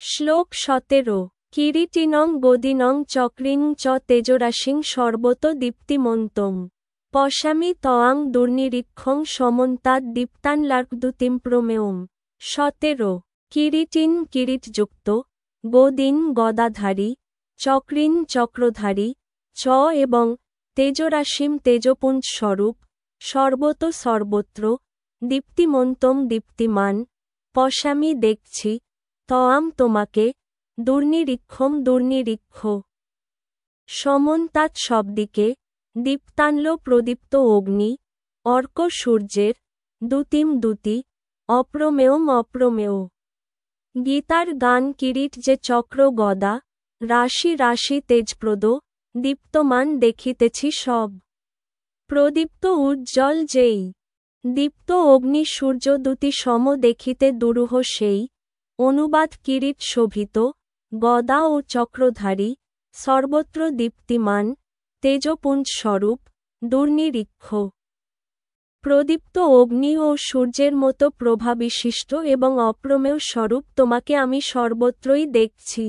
শ্লোক 17 কিরীটিনং গদিনং চক্রিং চ তেজরাশিং সর্বতো দীপ্তিমন্তং পশ্যামি তয়াং দুর্নিরীক্ষং সমন্তাৎ দীপ্তানলার্কদ্যুতিম প্রমেয়ং। 17 কিরীটিন কিরীটযুক্ত, গদিন গদাধারী, চক্রিন চক্রধারী, চ এবং তেজরাশিম তেজপুঞ্জ স্বরূপ, সর্বতো সর্বত্র, দীপ্তিমন্তং দীপ্তিমান, পশ্যামি দেখছি, তয়াম তোমাকে, দুর্নিরীক্ষম দুর্নিরীক্ষ, সমন্তাৎ সবদিকে, দীপ্তানল প্রদীপ্ত অগ্নি, অর্ক সূর্যের, দ্যুতিম দ্যুতি, অপ্রমেয়ম অপ্রমেয়। গীতার গান কিরীট যে চক্র গদা, রাশি রাশি তেজপ্রদ, দীপ্তমান দেখিতেছি সব। প্রদীপ্ত উজ্জ্বল যেই, দীপ্ত অগ্নি সূর্য দ্যুতি সম দেখিতে দুরূহ সেই। অনুবাদ কিরীট শোভিত, গদা ও চক্রধারী, সর্বত্র দীপ্তিমান, তেজপুঞ্জ স্বরূপ, দুর্নিরীক্ষ। প্রদীপ্ত অগ্নি ও সূর্যের মতো প্রভাবিশিষ্ট এবং অপ্রমেয় স্বরূপ তোমাকে আমি সর্বত্রই দেখছি।